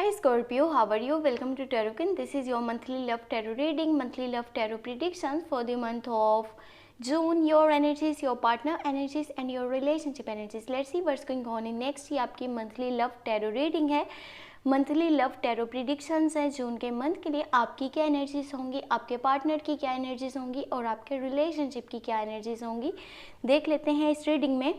Hi Scorpio, how are you? Welcome to Tarotkin. This is your monthly love tarot reading, monthly love tarot predictions for the month of June. Your energies, your partner energies and your relationship energies. Let's see what's going on in next. ये आपकी monthly love tarot reading है, monthly love tarot predictions है जून के month के लिए। आपकी क्या energies होंगी, आपके पार्टनर की क्या एनर्जीज होंगी और आपके रिलेशनशिप की क्या एनर्जीज होंगी, देख लेते हैं इस रीडिंग में।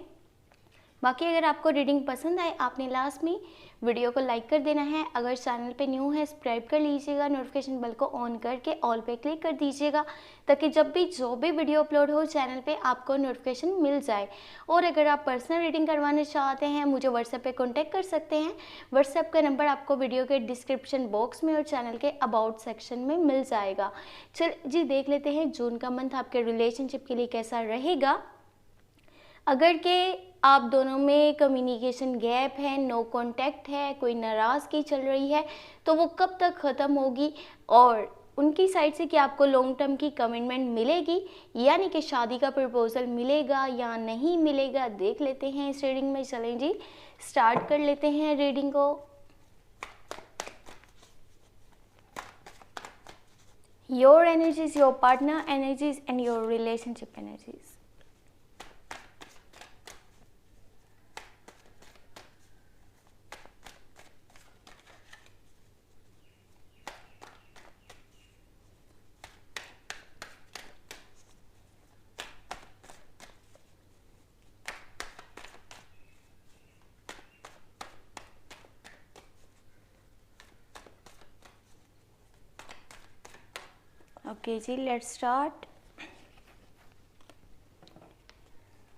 बाकी अगर आपको रीडिंग पसंद आए आपने लास्ट में वीडियो को लाइक कर देना है। अगर चैनल पे न्यू है सब्सक्राइब कर लीजिएगा, नोटिफिकेशन बेल को ऑन करके ऑल पे क्लिक कर दीजिएगा ताकि जब भी जो भी वीडियो अपलोड हो चैनल पे आपको नोटिफिकेशन मिल जाए। और अगर आप पर्सनल रीडिंग करवाना चाहते हैं मुझे व्हाट्सएप पे कॉन्टैक्ट कर सकते हैं। व्हाट्सएप का नंबर आपको वीडियो के डिस्क्रिप्शन बॉक्स में और चैनल के अबाउट सेक्शन में मिल जाएगा। चल जी देख लेते हैं जून का मंथ आपके रिलेशनशिप के लिए कैसा रहेगा। अगर के आप दोनों में कम्युनिकेशन गैप है, नो कांटेक्ट है, कोई नाराज़गी चल रही है तो वो कब तक ख़त्म होगी और उनकी साइड से कि आपको लॉन्ग टर्म की कमिटमेंट मिलेगी यानी कि शादी का प्रपोजल मिलेगा या नहीं मिलेगा, देख लेते हैं इस रीडिंग में। चलें जी स्टार्ट कर लेते हैं रीडिंग को। Your energies, your partner energies and your relationship energies. Okay जी let's start.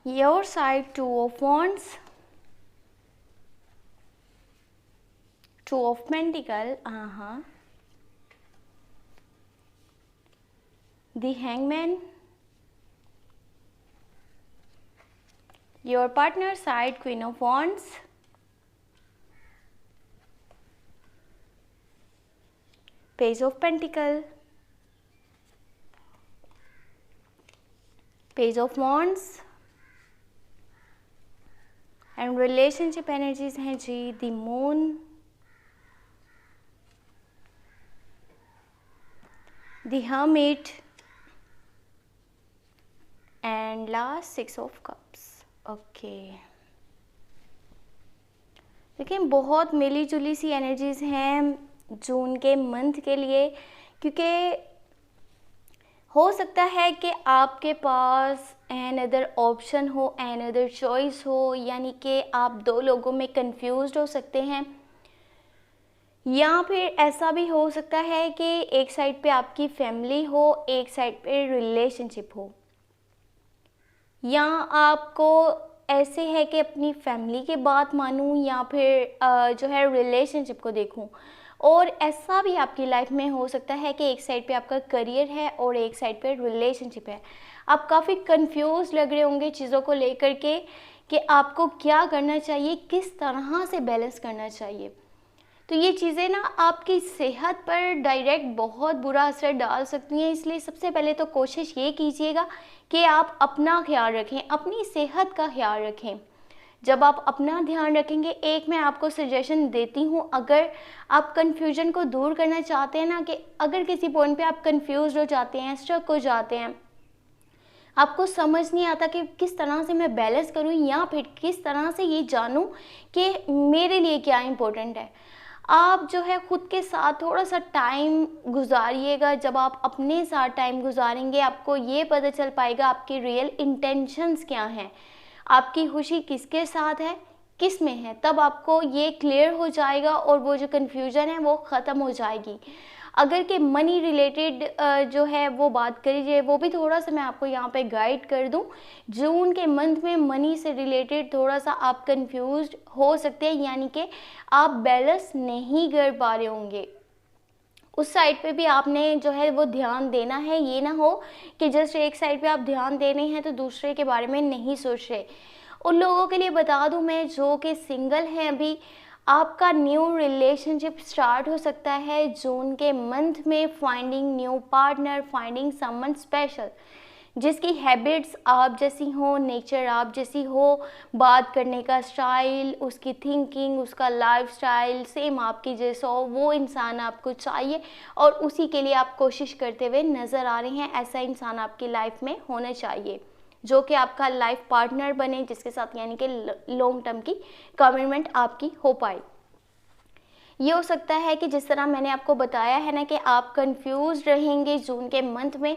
Your side, Two of Wands, Two of Pentacles, the Hangman. Your partner side, Queen of Wands, Page of Pentacles, Page of Wands and relationship energies हैं जी the Moon, the Hermit and last Six of Cups. Okay देखिए बहुत मिली जुली सी energies हैं जून के month के लिए, क्योंकि हो सकता है कि आपके पास एन अदर ऑप्शन हो, एन अदर चॉइस हो, यानी कि आप दो लोगों में कंफ्यूज्ड हो सकते हैं। या फिर ऐसा भी हो सकता है कि एक साइड पे आपकी फैमिली हो, एक साइड पे रिलेशनशिप हो, या आपको ऐसे है कि अपनी फैमिली की बात मानूं या फिर जो है रिलेशनशिप को देखूं। और ऐसा भी आपकी लाइफ में हो सकता है कि एक साइड पे आपका करियर है और एक साइड पे रिलेशनशिप है। आप काफ़ी कंफ्यूज लग रहे होंगे चीज़ों को लेकर के कि आपको क्या करना चाहिए, किस तरह से बैलेंस करना चाहिए। तो ये चीज़ें ना आपकी सेहत पर डायरेक्ट बहुत बुरा असर डाल सकती हैं, इसलिए सबसे पहले तो कोशिश ये कीजिएगा कि आप अपना ख्याल रखें, अपनी सेहत का ख्याल रखें। जब आप अपना ध्यान रखेंगे, एक मैं आपको सजेशन देती हूँ, अगर आप कन्फ्यूजन को दूर करना चाहते हैं ना, कि अगर किसी पॉइंट पे आप कन्फ्यूज हो जाते हैं, स्ट्रक हो जाते हैं, आपको समझ नहीं आता कि किस तरह से मैं बैलेंस करूँ या फिर किस तरह से ये जानूँ कि मेरे लिए क्या इम्पोर्टेंट है, आप जो है ख़ुद के साथ थोड़ा सा टाइम गुजारिएगा। जब आप अपने साथ टाइम गुजारेंगे आपको ये पता चल पाएगा आपकी रियल इंटेंशंस क्या हैं, आपकी खुशी किसके साथ है, किस में है, तब आपको ये क्लियर हो जाएगा और वो जो कन्फ्यूज़न है वो ख़त्म हो जाएगी। अगर कि मनी रिलेटेड जो है वो बात करी जाए, वो भी थोड़ा सा मैं आपको यहाँ पे गाइड कर दूँ। जून के मंथ में मनी से रिलेटेड थोड़ा सा आप कंफ्यूज्ड हो सकते हैं, यानी कि आप बैलेंस नहीं कर पा रहे होंगे। उस साइड पे भी आपने जो है वो ध्यान देना है, ये ना हो कि जस्ट एक साइड पे आप ध्यान दे रहे हैं तो दूसरे के बारे में नहीं सोच रहे। उन लोगों के लिए बता दूं मैं जो कि सिंगल हैं, अभी आपका न्यू रिलेशनशिप स्टार्ट हो सकता है जून के मंथ में। Finding new partner, finding someone special, जिसकी हैबिट्स आप जैसी हो, नेचर आप जैसी हो, बात करने का स्टाइल, उसकी थिंकिंग, उसका लाइफस्टाइल सेम आपकी जैसा हो, वो इंसान आपको चाहिए और उसी के लिए आप कोशिश करते हुए नज़र आ रहे हैं। ऐसा इंसान आपकी लाइफ में होना चाहिए जो कि आपका लाइफ पार्टनर बने, जिसके साथ यानी कि लॉन्ग टर्म की कमिटमेंट आपकी हो पाए। ये हो सकता है कि जिस तरह मैंने आपको बताया है ना कि आप कंफ्यूज रहेंगे जून के मंथ में,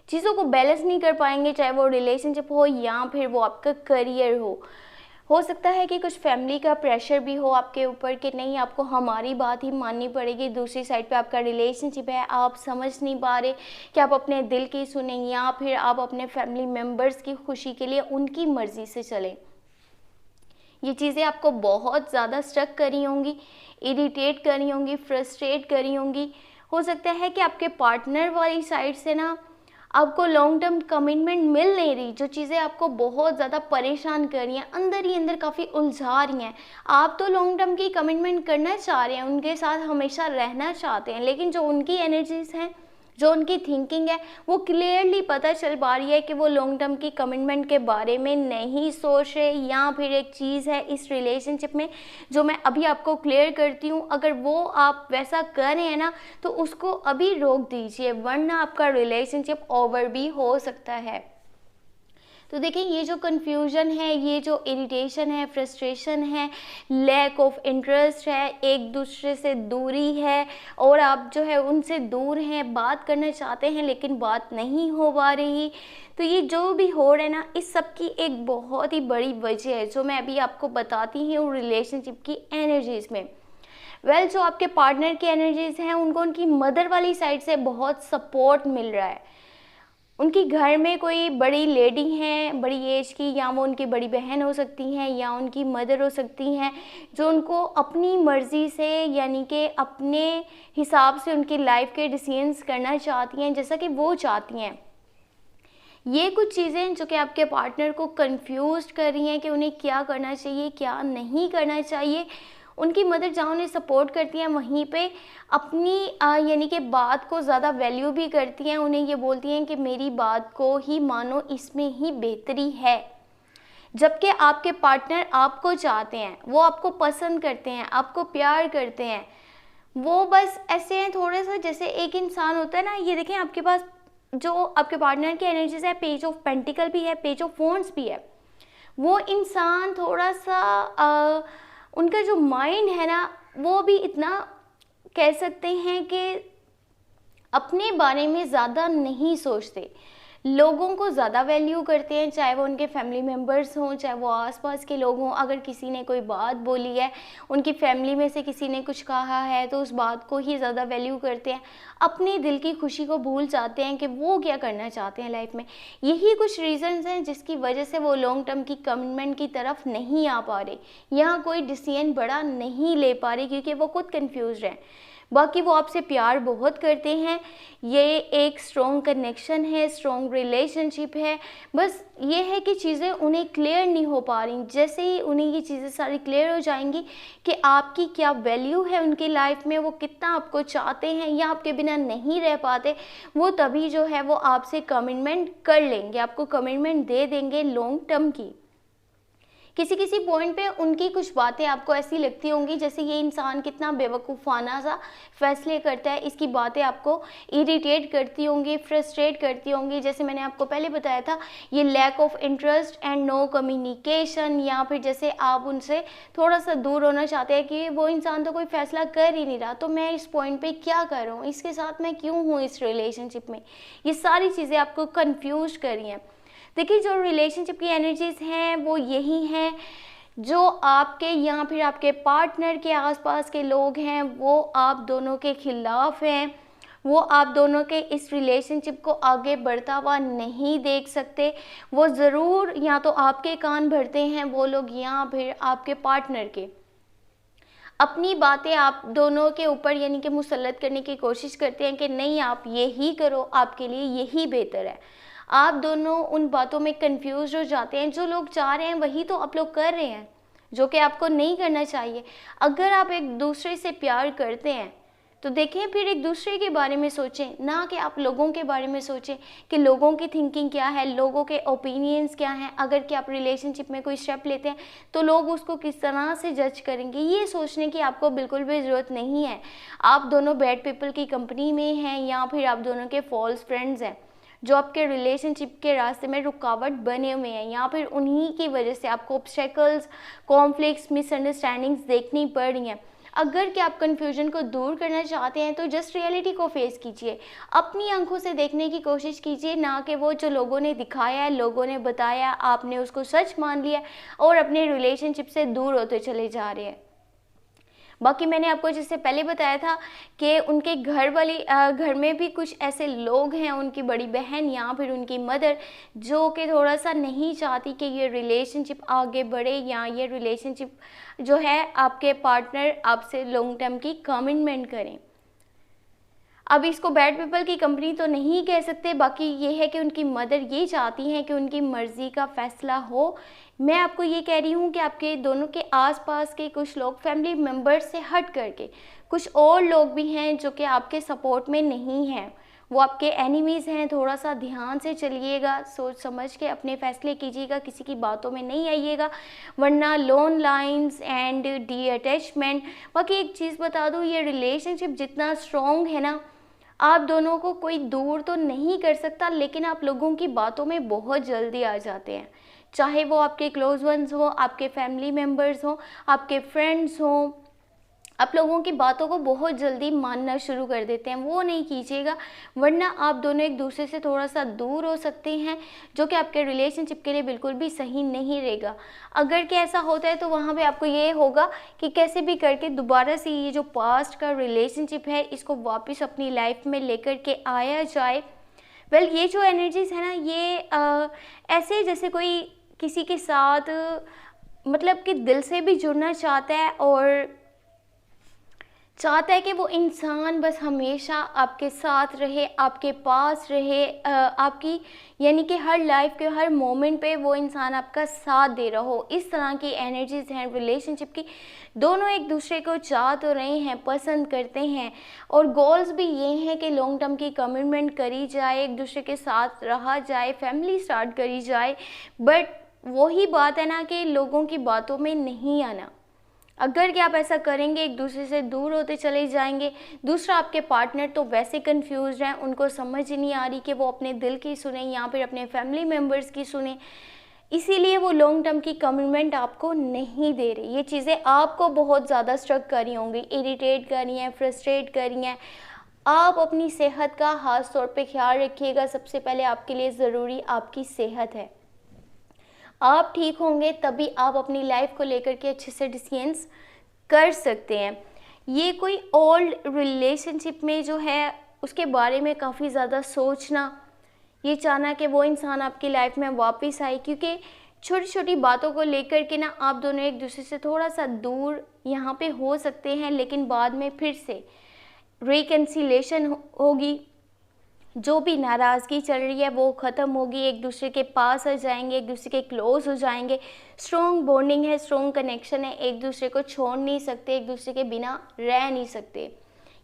चीज़ों को बैलेंस नहीं कर पाएंगे, चाहे वो रिलेशनशिप हो या फिर वो आपका करियर हो सकता है कि कुछ फैमिली का प्रेशर भी हो आपके ऊपर कि नहीं आपको हमारी बात ही माननी पड़ेगी। दूसरी साइड पे आपका रिलेशनशिप है, आप समझ नहीं पा रहे कि आप अपने दिल की सुने या फिर आप अपने फैमिली मेम्बर्स की खुशी के लिए उनकी मर्ज़ी से चलें। ये चीज़ें आपको बहुत ज़्यादा स्ट्रक करी होंगी, इरिटेट करी होंगी, फ्रस्ट्रेट करी होंगी। हो सकता है कि आपके पार्टनर वाली साइड से ना आपको लॉन्ग टर्म कमिटमेंट मिल नहीं रही, जो चीज़ें आपको बहुत ज़्यादा परेशान कर रही हैं, अंदर ही अंदर काफ़ी उलझा रही हैं। आप तो लॉन्ग टर्म की कमिटमेंट करना चाह रहे हैं, उनके साथ हमेशा रहना चाहते हैं, लेकिन जो उनकी एनर्जीज़ हैं, जो उनकी थिंकिंग है, वो क्लियरली पता चल पा रही है कि वो लॉन्ग टर्म की कमिटमेंट के बारे में नहीं सोच रहे। या फिर एक चीज़ है इस रिलेशनशिप में जो मैं अभी आपको क्लियर करती हूँ, अगर वो आप वैसा कर रहे हैं ना तो उसको अभी रोक दीजिए, वरना आपका रिलेशनशिप ओवर भी हो सकता है। तो देखिए, ये जो कन्फ्यूज़न है, ये जो इरिटेशन है, फ्रस्ट्रेशन है, लैक ऑफ इंटरेस्ट है, एक दूसरे से दूरी है और आप जो है उनसे दूर हैं, बात करना चाहते हैं लेकिन बात नहीं हो पा रही। तो ये जो भी हो रहा है ना, इस सब की एक बहुत ही बड़ी वजह है जो मैं अभी आपको बताती हूँ रिलेशनशिप की एनर्जीज़ में। जो आपके पार्टनर की एनर्जीज़ हैं, उनको उनकी मदर वाली साइड से बहुत सपोर्ट मिल रहा है। उनकी घर में कोई बड़ी लेडी हैं, बड़ी एज की, या वो उनकी बड़ी बहन हो सकती हैं या उनकी मदर हो सकती हैं, जो उनको अपनी मर्ज़ी से यानी कि अपने हिसाब से उनकी लाइफ के डिसीजंस करना चाहती हैं जैसा कि वो चाहती हैं। ये कुछ चीज़ें जो कि आपके पार्टनर को कंफ्यूज कर रही हैं कि उन्हें क्या करना चाहिए, क्या नहीं करना चाहिए। उनकी मदर जहाँ उन्हें सपोर्ट करती हैं, वहीं पे अपनी यानी कि बात को ज़्यादा वैल्यू भी करती हैं। उन्हें ये बोलती हैं कि मेरी बात को ही मानो, इसमें ही बेहतरी है। जबकि आपके पार्टनर आपको चाहते हैं, वो आपको पसंद करते हैं, आपको प्यार करते हैं। वो बस ऐसे हैं थोड़ा सा, जैसे एक इंसान होता है ना, ये देखें आपके पास जो आपके पार्टनर की एनर्जीज है, पेज ऑफ पेंटिकल भी है, पेज ऑफ वॉन्ड्स भी है। वो इंसान थोड़ा सा उनका जो माइंड है ना, वो भी इतना कह सकते हैं कि अपने बारे में ज़्यादा नहीं सोचते, लोगों को ज़्यादा वैल्यू करते हैं, चाहे वो उनके फैमिली मेम्बर्स हों, चाहे वो आसपास के लोग हों। अगर किसी ने कोई बात बोली है, उनकी फैमिली में से किसी ने कुछ कहा है, तो उस बात को ही ज़्यादा वैल्यू करते हैं, अपने दिल की खुशी को भूल जाते हैं कि वो क्या करना चाहते हैं लाइफ में। यही कुछ रीज़न्स हैं जिसकी वजह से वो लॉन्ग टर्म की कमिटमेंट की तरफ नहीं आ पा रहे, यहाँ कोई डिसीजन बड़ा नहीं ले पा रहे, क्योंकि वो खुद कन्फ्यूज हैं। बाकी वो आपसे प्यार बहुत करते हैं, ये एक स्ट्रॉन्ग कनेक्शन है, स्ट्रॉन्ग रिलेशनशिप है। बस ये है कि चीज़ें उन्हें क्लियर नहीं हो पा रही। जैसे ही उन्हें ये चीज़ें सारी क्लियर हो जाएंगी कि आपकी क्या वैल्यू है उनकी लाइफ में, वो कितना आपको चाहते हैं या आपके बिना नहीं रह पाते, वो तभी जो है वो आपसे कमिटमेंट कर लेंगे, आपको कमिटमेंट दे देंगे लॉन्ग टर्म की। किसी किसी पॉइंट पे उनकी कुछ बातें आपको ऐसी लगती होंगी जैसे ये इंसान कितना बेवकूफ़ाना सा फैसले करता है, इसकी बातें आपको इरिटेट करती होंगी, फ्रस्ट्रेट करती होंगी। जैसे मैंने आपको पहले बताया था, ये lack of interest and no communication, या फिर जैसे आप उनसे थोड़ा सा दूर होना चाहते हैं कि वो इंसान तो कोई फ़ैसला कर ही नहीं रहा, तो मैं इस पॉइंट पर क्या कर रहा हूँ, इसके साथ मैं क्यों हूँ इस रिलेशनशिप में। ये सारी चीज़ें आपको कन्फ्यूज कर रही हैं। देखिए, जो रिलेशनशिप की एनर्जीज़ हैं वो यही हैं, जो आपके या फिर आपके पार्टनर के आसपास के लोग हैं वो आप दोनों के खिलाफ हैं, वो आप दोनों के इस रिलेशनशिप को आगे बढ़ता हुआ नहीं देख सकते। वो ज़रूर या तो आपके कान भरते हैं वो लोग, या फिर आपके पार्टनर के, अपनी बातें आप दोनों के ऊपर यानी कि मुसल्लत करने की कोशिश करते हैं कि नहीं आप यही करो, आपके लिए यही बेहतर है। आप दोनों उन बातों में कंफ्यूज हो जाते हैं, जो लोग चाह रहे हैं वही तो आप लोग कर रहे हैं, जो कि आपको नहीं करना चाहिए। अगर आप एक दूसरे से प्यार करते हैं तो देखें, फिर एक दूसरे के बारे में सोचें, ना कि आप लोगों के बारे में सोचें कि लोगों की थिंकिंग क्या है, लोगों के ओपिनियंस क्या हैं। अगर कि आप रिलेशनशिप में कोई स्टेप लेते हैं तो लोग उसको किस तरह से जज करेंगे, ये सोचने की आपको बिल्कुल भी ज़रूरत नहीं है। आप दोनों बैड पीपल की कंपनी में हैं या फिर आप दोनों के फॉल्स फ्रेंड्स हैं जो आपके रिलेशनशिप के रास्ते में रुकावट बने हुए हैं, या फिर उन्हीं की वजह से आपको ऑब्स्टेकल्स, कॉन्फ्लिक्ट्स, मिसअंडरस्टैंडिंग्स देखनी पड़ रही हैं। अगर कि आप कन्फ्यूजन को दूर करना चाहते हैं तो जस्ट रियलिटी को फेस कीजिए, अपनी आंखों से देखने की कोशिश कीजिए, ना कि वो जो लोगों ने दिखाया है, लोगों ने बताया, आपने उसको सच मान लिया और अपने रिलेशनशिप से दूर होते चले जा रहे हैं। बाकी मैंने आपको जिससे पहले बताया था कि उनके घर में भी कुछ ऐसे लोग हैं, उनकी बड़ी बहन या फिर उनकी मदर, जो कि थोड़ा सा नहीं चाहती कि ये रिलेशनशिप आगे बढ़े या ये रिलेशनशिप जो है आपके पार्टनर आपसे लॉन्ग टर्म की कमिटमेंट करें। अब इसको बैड पीपल की कंपनी तो नहीं कह सकते, बाकी ये है कि उनकी मदर ये चाहती हैं कि उनकी मर्ज़ी का फ़ैसला हो। मैं आपको ये कह रही हूँ कि आपके दोनों के आसपास के कुछ लोग, फैमिली मेम्बर्स से हट करके कुछ और लोग भी हैं जो कि आपके सपोर्ट में नहीं हैं, वो आपके एनिमीज़ हैं। थोड़ा सा ध्यान से चलिएगा, सोच समझ के अपने फ़ैसले कीजिएगा, किसी की बातों में नहीं आइएगा, वरना loan lines and D attachment. बाकी एक चीज़ बता दूँ, ये रिलेशनशिप जितना स्ट्रॉन्ग है ना, आप दोनों को कोई दूर तो नहीं कर सकता, लेकिन आप लोगों की बातों में बहुत जल्दी आ जाते हैं, चाहे वो आपके क्लोज वंस हो, आपके फैमिली मेम्बर्स हो, आपके फ्रेंड्स हों। आप लोगों की बातों को बहुत जल्दी मानना शुरू कर देते हैं, वो नहीं कीजिएगा, वरना आप दोनों एक दूसरे से थोड़ा सा दूर हो सकते हैं, जो कि आपके रिलेशनशिप के लिए बिल्कुल भी सही नहीं रहेगा। अगर कि ऐसा होता है तो वहाँ पे आपको ये होगा कि कैसे भी करके दोबारा से ये जो पास्ट का रिलेशनशिप है इसको वापस अपनी लाइफ में लेकर के आया जाए। वेल, ये जो एनर्जीज़ है ना, ये ऐसे जैसे कोई किसी के साथ मतलब कि दिल से भी जुड़ना चाहता है और चाहता है कि वो इंसान बस हमेशा आपके साथ रहे, आपके पास रहे, आपकी यानी कि हर लाइफ के हर मोमेंट पे वो इंसान आपका साथ दे रहा हो। इस तरह की एनर्जीज़ हैं रिलेशनशिप की। दोनों एक दूसरे को चाह तो रहे हैं, पसंद करते हैं, और गोल्स भी ये हैं कि लॉन्ग टर्म की कमिटमेंट करी जाए, एक दूसरे के साथ रहा जाए, फैमिली स्टार्ट करी जाए। बट वही बात है ना कि लोगों की बातों में नहीं आना। अगर कि आप ऐसा करेंगे, एक दूसरे से दूर होते चले जाएंगे। दूसरा, आपके पार्टनर तो वैसे कंफ्यूज हैं, उनको समझ नहीं आ रही कि वो अपने दिल की सुने या फिर अपने फैमिली मेम्बर्स की सुने, इसीलिए वो लॉन्ग टर्म की कमिटमेंट आपको नहीं दे रही। ये चीज़ें आपको बहुत ज़्यादा स्ट्रक कर रही होंगी, इरिटेट कर रही हैं, फ्रस्ट्रेट कर रही हैं। आप अपनी सेहत का ख़ास तौर पे ख्याल रखिएगा। सबसे पहले आपके लिए ज़रूरी आपकी सेहत है। आप ठीक होंगे तभी आप अपनी लाइफ को लेकर के अच्छे से डिसीजंस कर सकते हैं। ये कोई ओल्ड रिलेशनशिप में जो है उसके बारे में काफ़ी ज़्यादा सोचना, ये चाहना कि वो इंसान आपकी लाइफ में वापस आए, क्योंकि छोटी छोटी बातों को लेकर के ना आप दोनों एक दूसरे से थोड़ा सा दूर यहाँ पे हो सकते हैं, लेकिन बाद में फिर से रिकन्सिलेशन होगी। जो भी नाराज़गी चल रही है वो ख़त्म होगी, एक दूसरे के पास आ जाएंगे, एक दूसरे के क्लोज हो जाएंगे। स्ट्रॉन्ग बॉन्डिंग है, स्ट्रॉन्ग कनेक्शन है, एक दूसरे को छोड़ नहीं सकते, एक दूसरे के बिना रह नहीं सकते।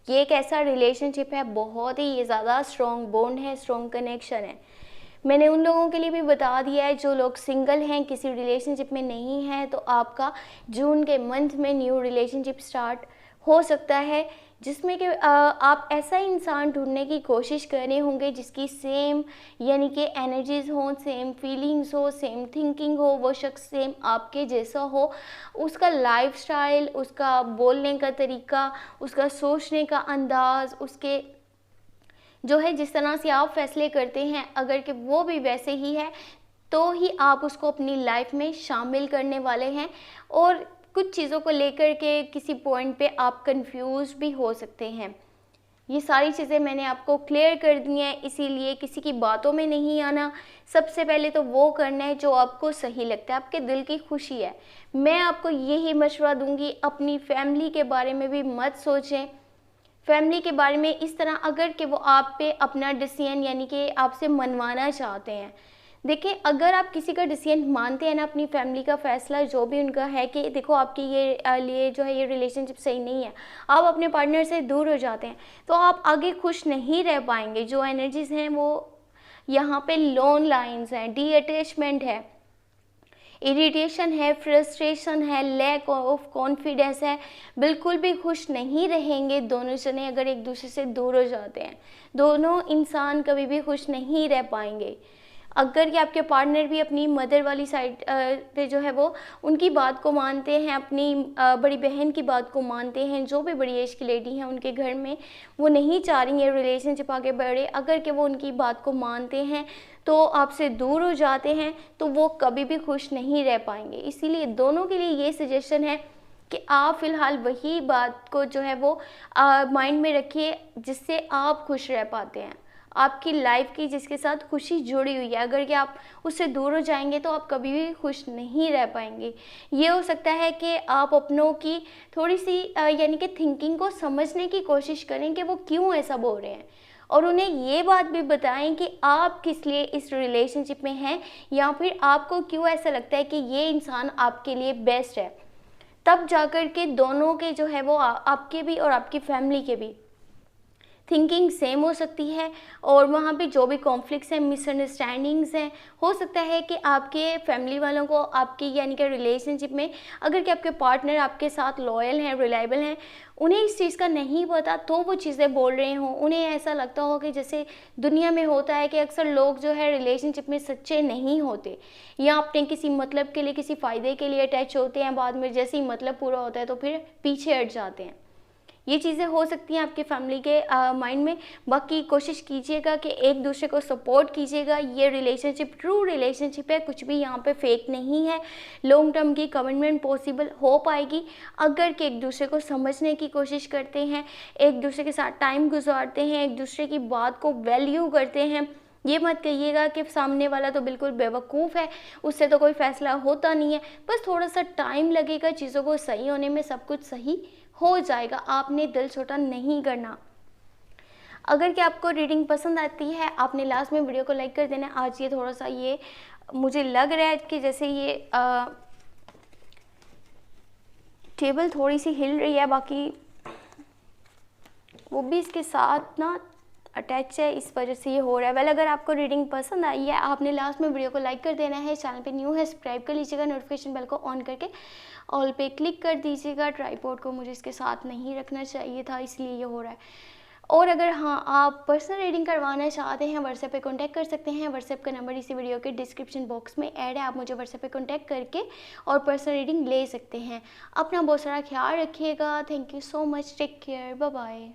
ये एक ऐसा रिलेशनशिप है, बहुत ही ये ज़्यादा स्ट्रॉन्ग बॉन्ड है, स्ट्रॉन्ग कनेक्शन है। मैंने उन लोगों के लिए भी बता दिया है जो लोग सिंगल हैं, किसी रिलेशनशिप में नहीं हैं, तो आपका जून के मंथ में न्यू रिलेशनशिप स्टार्ट हो सकता है, जिसमें कि आप ऐसा इंसान ढूंढने की कोशिश कर रहे होंगे जिसकी सेम यानी कि एनर्जीज़ हो, सेम फीलिंग्स हो, सेम थिंकिंग हो, वो शख्स सेम आपके जैसा हो, उसका लाइफस्टाइल, उसका बोलने का तरीका, उसका सोचने का अंदाज़, उसके जो है जिस तरह से आप फैसले करते हैं, अगर कि वो भी वैसे ही है तो ही आप उसको अपनी लाइफ में शामिल करने वाले हैं। और कुछ चीज़ों को लेकर के किसी पॉइंट पे आप कंफ्यूज भी हो सकते हैं। ये सारी चीज़ें मैंने आपको क्लियर कर दी हैं, इसीलिए किसी की बातों में नहीं आना। सबसे पहले तो वो करना है जो आपको सही लगता है, आपके दिल की खुशी है। मैं आपको यही मशवरा दूंगी, अपनी फैमिली के बारे में भी मत सोचें। फैमिली के बारे में इस तरह, अगर कि वो आप पे अपना डिसीजन यानी कि आपसे मनवाना चाहते हैं देखिए, अगर आप किसी का डिसीजन मानते हैं ना, अपनी फैमिली का फ़ैसला जो भी उनका है कि देखो आपकी ये लिए जो है ये रिलेशनशिप सही नहीं है, आप अपने पार्टनर से दूर हो जाते हैं, तो आप आगे खुश नहीं रह पाएँगे। जो एनर्जीज़ हैं वो यहाँ पे लोन लाइन्स हैं, डी अटैचमेंट है, इरिटेशन है, फ्रस्ट्रेशन है, लैक ऑफ कॉन्फिडेंस है, बिल्कुल भी खुश नहीं रहेंगे दोनों जने अगर एक दूसरे से दूर हो जाते हैं। दोनों इंसान कभी भी खुश नहीं रह पाएंगे। अगर कि आपके पार्टनर भी अपनी मदर वाली साइड पे जो है वो उनकी बात को मानते हैं, अपनी बड़ी बहन की बात को मानते हैं, जो भी बड़ी एज की लेडी हैं उनके घर में, वो नहीं चाह रही है रिलेशनशिप आगे बढ़े, अगर कि वो उनकी बात को मानते हैं तो आपसे दूर हो जाते हैं, तो वो कभी भी खुश नहीं रह पाएंगे। इसीलिए दोनों के लिए ये सजेशन है कि आप फ़िलहाल वही बात को जो है वो माइंड में रखिए जिससे आप खुश रह पाते हैं। आपकी लाइफ की जिसके साथ खुशी जुड़ी हुई है, अगर कि आप उससे दूर हो जाएंगे तो आप कभी भी खुश नहीं रह पाएंगे। ये हो सकता है कि आप अपनों की थोड़ी सी यानी कि थिंकिंग को समझने की कोशिश करें कि वो क्यों ऐसा बोल रहे हैं, और उन्हें ये बात भी बताएं कि आप किस लिए इस रिलेशनशिप में हैं, या फिर आपको क्यों ऐसा लगता है कि ये इंसान आपके लिए बेस्ट है। तब जाकर के दोनों के जो है वो आपके भी और आपकी फैमिली के भी थिंकिंग सेम हो सकती है, और वहाँ पे जो भी कॉन्फ्लिक्ट्स हैं, मिसअंडरस्टैंडिंग्स हैं, हो सकता है कि आपके फैमिली वालों को आपकी यानी कि रिलेशनशिप में, अगर कि आपके पार्टनर आपके साथ लॉयल हैं, रिलायबल हैं, उन्हें इस चीज़ का नहीं पता तो वो चीज़ें बोल रहे हों। उन्हें ऐसा लगता हो कि जैसे दुनिया में होता है कि अक्सर लोग जो है रिलेशनशिप में सच्चे नहीं होते, या अपने किसी मतलब के लिए, किसी फ़ायदे के लिए अटैच होते हैं, बाद में जैसे ही मतलब पूरा होता है तो फिर पीछे हट जाते हैं। ये चीज़ें हो सकती हैं आपकी फैमिली के माइंड में। बाकी कोशिश कीजिएगा कि एक दूसरे को सपोर्ट कीजिएगा। ये रिलेशनशिप ट्रू रिलेशनशिप है, कुछ भी यहाँ पे फेक नहीं है। लॉन्ग टर्म की कमिटमेंट पॉसिबल हो पाएगी अगर कि एक दूसरे को समझने की कोशिश करते हैं, एक दूसरे के साथ टाइम गुजारते हैं, एक दूसरे की बात को वैल्यू करते हैं। ये मत कहिएगा कि सामने वाला तो बिल्कुल बेवकूफ़ है, उससे तो कोई फ़ैसला होता नहीं है, बस थोड़ा सा टाइम लगेगा चीज़ों को सही होने में, सब कुछ सही हो जाएगा। आपने दिल छोटा नहीं करना। अगर कि आपको रीडिंग पसंद आती है, आपने लास्ट में वीडियो को लाइक कर देना है। आज ये थोड़ा सा ये मुझे लग रहा है कि जैसे ये टेबल थोड़ी सी हिल रही है, बाकी वो भी इसके साथ ना अटैच है, इस वजह से ये हो रहा है। वेल, अगर आपको रीडिंग पसंद आई है, आपने लास्ट में वीडियो को लाइक कर देना है। चैनल पे न्यू है, सब्सक्राइब कर लीजिएगा, नोटिफिकेशन बेल को ऑन करके ऑल पे क्लिक कर दीजिएगा। ट्राइपॉड को मुझे इसके साथ नहीं रखना चाहिए था, इसलिए ये हो रहा है। और अगर हाँ आप पर्सनल रीडिंग करवाना चाहते हैं, व्हाट्सएप पे कांटेक्ट कर सकते हैं। व्हाट्सएप का नंबर इसी वीडियो के डिस्क्रिप्शन बॉक्स में ऐड है, आप मुझे व्हाट्सएप पे कांटेक्ट करके और पर्सनल रीडिंग ले सकते हैं। अपना बहुत सारा ख्याल रखिएगा। Thank you so much, take care, bye bye.